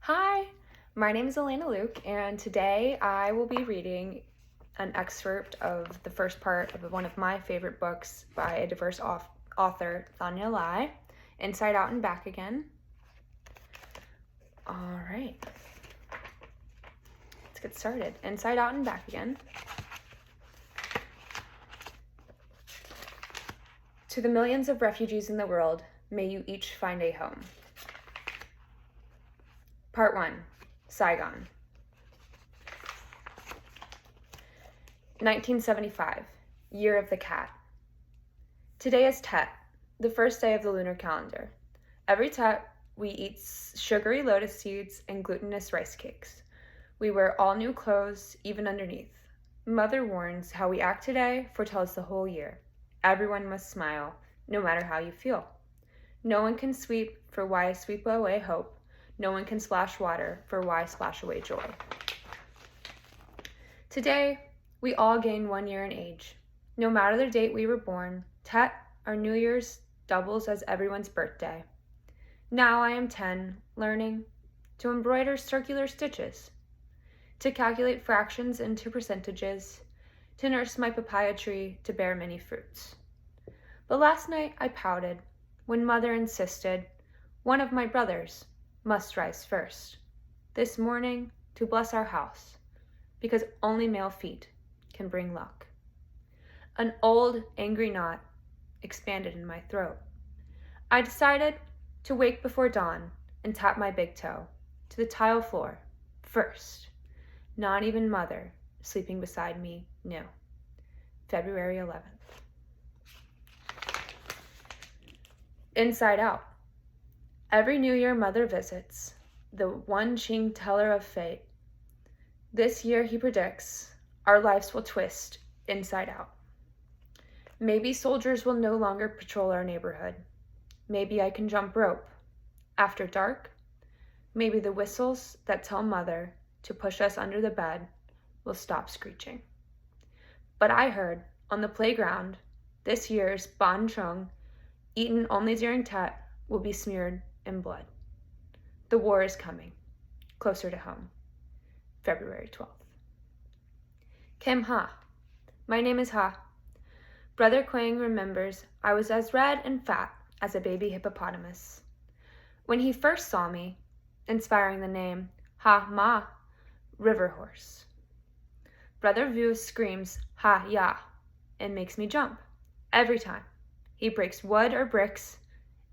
Hi, my name is Elena Luke, and today I will be reading an excerpt of the first part of one of my favorite books by a diverse author, Thannia, Inside Out and Back Again. All right, let's get started. Inside Out and Back Again. To the millions of refugees in the world, may you each find a home. Part 1, Saigon. 1975, Year of the Cat. Today is Tet, the first day of the lunar calendar. Every Tet, we eat sugary lotus seeds and glutinous rice cakes. We wear all new clothes, even underneath. Mother warns, how we act today foretells the whole year. Everyone must smile, no matter how you feel. No one can sweep, for why sweep away hope? No one can splash water, for why splash away joy? Today, we all gain 1 year in age. No matter the date we were born, Tet, our New Year's, doubles as everyone's birthday. Now I am 10, learning to embroider circular stitches, to calculate fractions into percentages, to nurse my papaya tree to bear many fruits. But last night I pouted when Mother insisted one of my brothers must rise first this morning to bless our house, because only male feet can bring luck. An old, angry knot expanded in my throat. I decided to wake before dawn and tap my big toe to the tile floor first. Not even Mother, sleeping beside me, knew. February 11th. Inside Out. Every New Year Mother visits, the one Ching teller of fate. This year he predicts our lives will twist inside out. Maybe soldiers will no longer patrol our neighborhood. Maybe I can jump rope. After dark, maybe the whistles that tell Mother to push us under the bed will stop screeching. But I heard on the playground this year's Ban Chung, eaten only during Tet, will be smeared in blood. The war is coming, closer to home. February 12th. Kim Ha. My name is Ha. Brother Quang remembers I was as red and fat as a baby hippopotamus. When he first saw me, inspiring the name Ha Ma, river horse. Brother Vu screams Ha Ya and makes me jump every time he breaks wood or bricks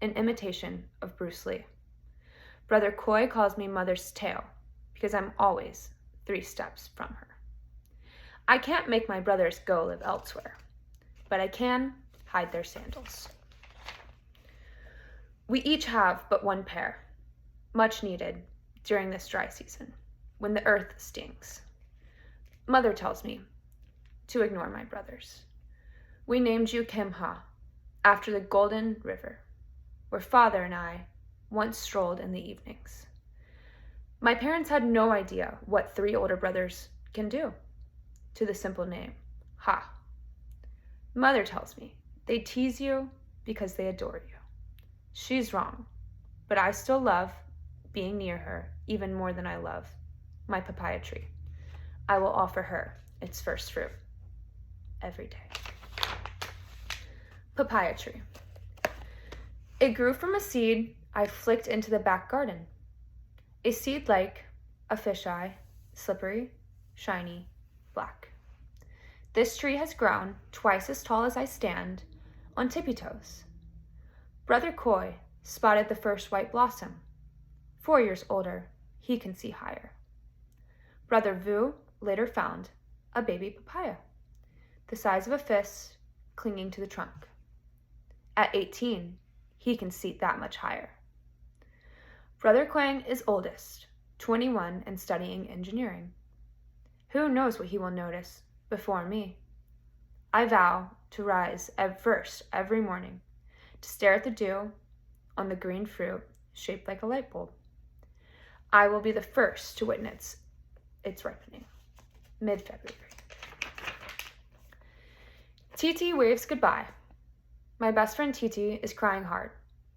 in imitation of Bruce Lee. Brother Koi calls me Mother's tail because I'm always 3 steps from her. I can't make my brothers go live elsewhere, but I can hide their sandals. We each have but 1 pair, much needed during this dry season, when the earth stings. Mother tells me to ignore my brothers. We named you Kim Ha, after the Golden River, where Father and I once strolled in the evenings. My parents had no idea what 3 older brothers can do to the simple name, Ha. Mother tells me they tease you because they adore you. She's wrong, but I still love being near her even more than I love my papaya tree. I will offer her its first fruit every day. Papaya tree. It grew from a seed I flicked into the back garden. A seed like a fisheye, slippery, shiny, black. This tree has grown twice as tall as I stand on tippy toes. Brother Koi spotted the first white blossom. 4 years older, he can see higher. Brother Vu later found a baby papaya, the size of a fist, clinging to the trunk. At 18, he can see that much higher. Brother Quang is oldest, 21 and studying engineering. Who knows what he will notice before me? I vow to rise first every morning, to stare at the dew on the green fruit shaped like a light bulb. I will be the first to witness its ripening. Mid-February. Titi waves goodbye. My best friend Titi is crying hard,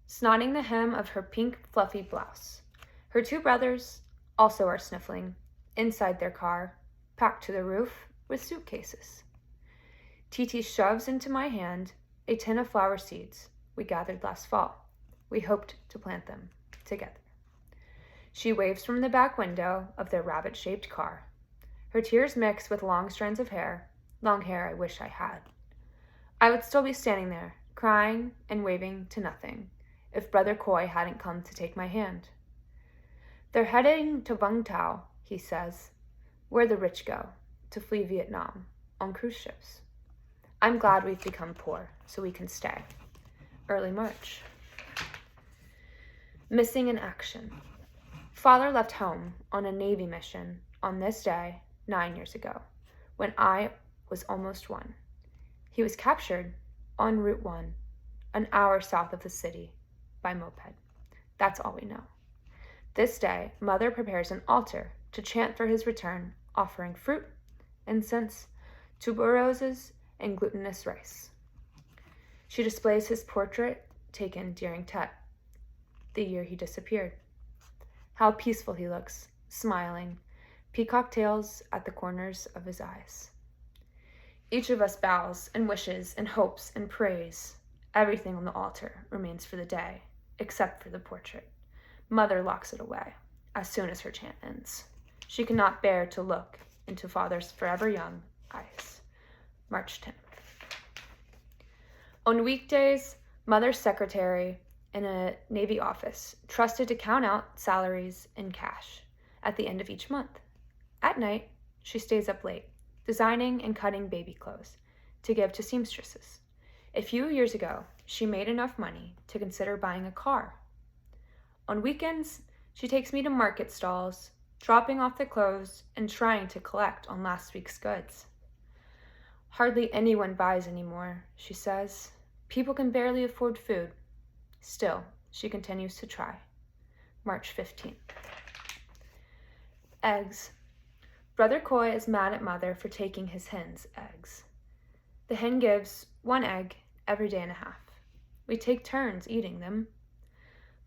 snotting the hem of her pink fluffy blouse. Her 2 brothers also are sniffling, inside their car, packed to the roof with suitcases. Titi shoves into my hand a tin of flower seeds we gathered last fall. We hoped to plant them together. She waves from the back window of their rabbit-shaped car. Her tears mix with long strands of hair, long hair I wish I had. I would still be standing there, crying and waving to nothing, if Brother Coy hadn't come to take my hand. They're heading to Vung Tau, he says, where the rich go, to flee Vietnam, on cruise ships. I'm glad we've become poor, so we can stay. Early March. Missing in action. Father left home on a Navy mission on this day 9 years ago, when I was almost 1. He was captured on Route 1, an hour south of the city, by moped. That's all we know. This day, Mother prepares an altar to chant for his return, offering fruit, incense, tuberoses, and glutinous rice. She displays his portrait taken during Tet, the year he disappeared. How peaceful he looks, smiling, peacock tails at the corners of his eyes. Each of us bows and wishes and hopes and prays. Everything on the altar remains for the day, except for the portrait. Mother locks it away as soon as her chant ends. She cannot bear to look into Father's forever young eyes. March 10th. On weekdays, Mother's secretary in a Navy office trusted to count out salaries in cash at the end of each month. At night, she stays up late, designing and cutting baby clothes to give to seamstresses. A few years ago, she made enough money to consider buying a car. On weekends, she takes me to market stalls, dropping off the clothes and trying to collect on last week's goods. Hardly anyone buys anymore, she says. People can barely afford food. Still, she continues to try. March 15th. Eggs. Brother Coy is mad at Mother for taking his hen's eggs. The hen gives 1 egg every day and a half. We take turns eating them.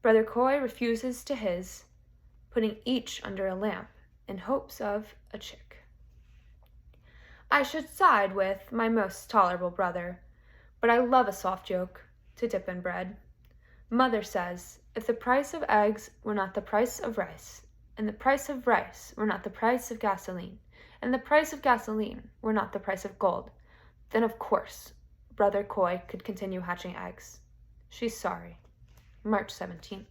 Brother Coy refuses to his, putting each under a lamp in hopes of a chick. I should side with my most tolerable brother, but I love a soft joke to dip in bread. Mother says, if the price of eggs were not the price of rice, and the price of rice were not the price of gasoline, and the price of gasoline were not the price of gold, then of course Brother Coy could continue hatching eggs. She's sorry. March 17th.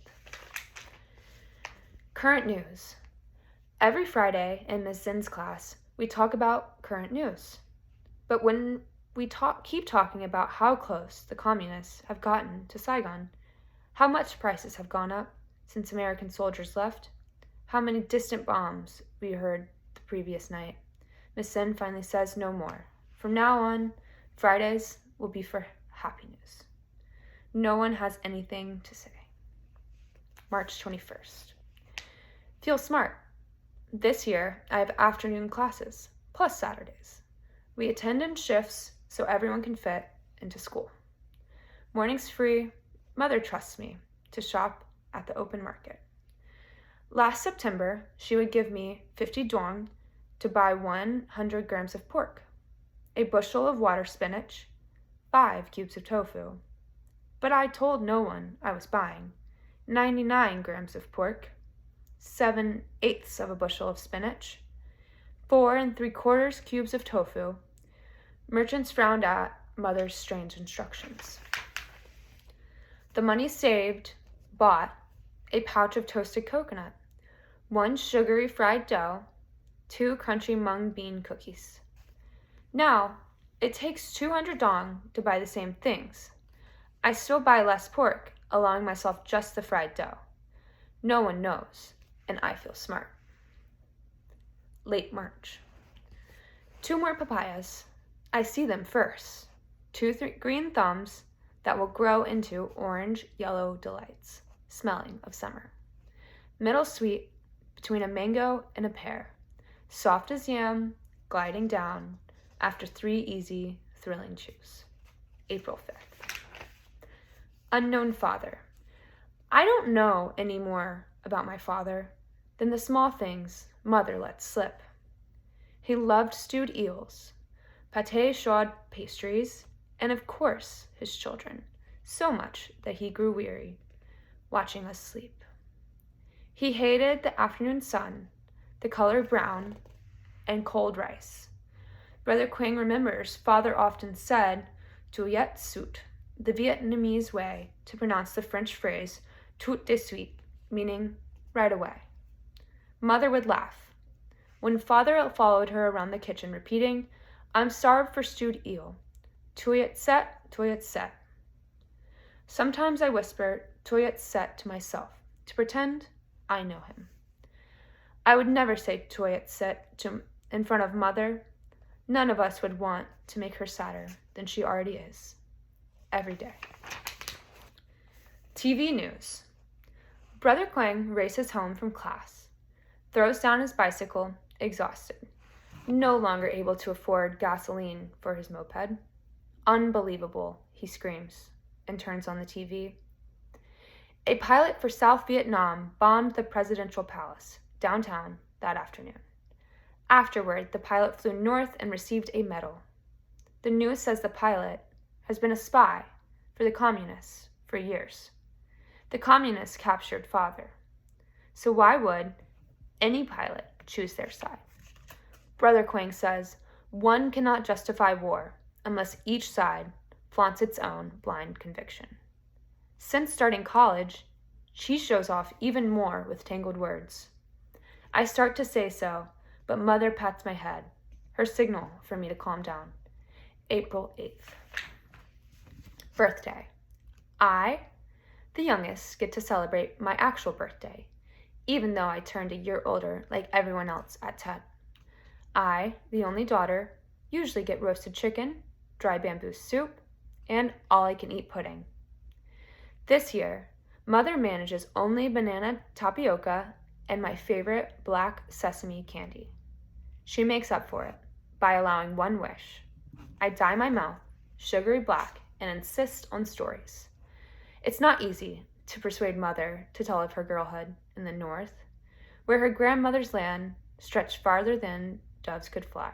Current news. Every Friday in Ms. Zinn's class, we talk about current news. But when we keep talking about how close the communists have gotten to Saigon, how much prices have gone up since American soldiers left, how many distant bombs we heard the previous night, Ms. Zinn finally says no more. From now on, Fridays will be for happy news. No one has anything to say. March 21st. Feel smart. This year, I have afternoon classes, plus Saturdays. We attend in shifts so everyone can fit into school. Morning's free. Mother trusts me to shop at the open market. Last September, she would give me 50 dong to buy 100 grams of pork, a bushel of water spinach, 5 cubes of tofu. But I told no one I was buying 99 grams of pork, 7/8 of a bushel of spinach, 4 3/4 cubes of tofu. Merchants frowned at Mother's strange instructions. The money saved bought a pouch of toasted coconut, 1 sugary fried dough, 2 crunchy mung bean cookies. Now, it takes 200 dong to buy the same things. I still buy less pork, allowing myself just the fried dough. No one knows, and I feel smart. Late March. 2 more papayas. I see them first. 2 green thumbs that will grow into orange-yellow delights, smelling of summer. Middle sweet between a mango and a pear. Soft as yam, gliding down after 3 easy, thrilling chews. April 5th. Unknown father. I don't know any more about my father Then the small things mother lets slip. He loved stewed eels, pâté chaud pastries, and of course his children, so much that he grew weary, watching us sleep. He hated the afternoon sun, the color brown, and cold rice. Brother Quang remembers father often said, "tout de suite," the Vietnamese way to pronounce the French phrase tout de suite, meaning right away. Mother would laugh when father followed her around the kitchen repeating, "I'm starved for stewed eel. Tuyet set." Sometimes I whisper tuyet set to myself to pretend I know him. I would never say tuyet set in front of mother. None of us would want to make her sadder than she already is. Every day. TV news. Brother Quang races home from class, throws down his bicycle, exhausted, no longer able to afford gasoline for his moped. "Unbelievable," he screams, and turns on the TV. A pilot for South Vietnam bombed the presidential palace, downtown, that afternoon. Afterward, the pilot flew north and received a medal. The news says the pilot has been a spy for the communists for years. The communists captured father. So why would any pilot choose their side? Brother Quang says, one cannot justify war unless each side flaunts its own blind conviction. Since starting college, she shows off even more with tangled words. I start to say so, but mother pats my head, her signal for me to calm down. April 8th. Birthday. I, the youngest, get to celebrate my actual birthday, even though I turned a year older like everyone else at 10. I, the only daughter, usually get roasted chicken, dry bamboo soup, and all-I-can-eat pudding. This year, mother manages only banana tapioca and my favorite black sesame candy. She makes up for it by allowing one wish. I dye my mouth sugary black and insist on stories. It's not easy to persuade mother to tell of her girlhood in the north, where her grandmother's land stretched farther than doves could fly,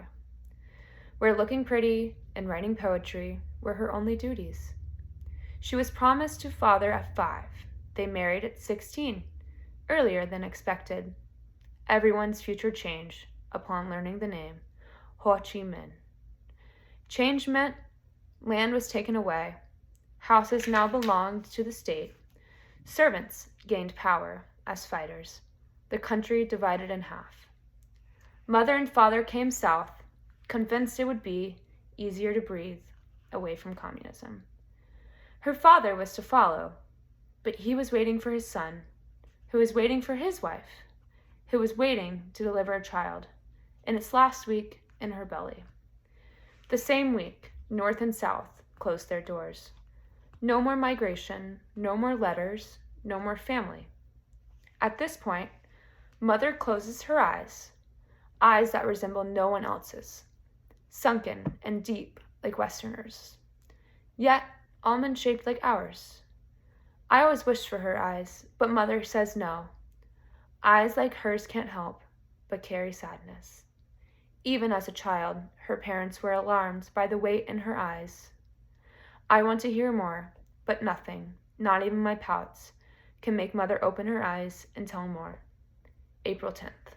where looking pretty and writing poetry were her only duties. She was promised to father at 5. They married at 16, earlier than expected. Everyone's future changed upon learning the name Ho Chi Minh. Change meant land was taken away. Houses now belonged to the state. Servants gained power as fighters. The country divided in half. Mother and father came south, convinced it would be easier to breathe away from communism. Her father was to follow, but he was waiting for his son, who was waiting for his wife, who was waiting to deliver a child, in its last week in her belly. The same week, North and South closed their doors. No more migration, no more letters, no more family. At this point, mother closes her eyes that resemble no one else's, sunken and deep like Westerners, yet almond-shaped like ours. I always wished for her eyes, but mother says no. Eyes like hers can't help but carry sadness. Even as a child, her parents were alarmed by the weight in her eyes. I want to hear more, but nothing, not even my pouts, can make mother open her eyes and tell more. April 10th.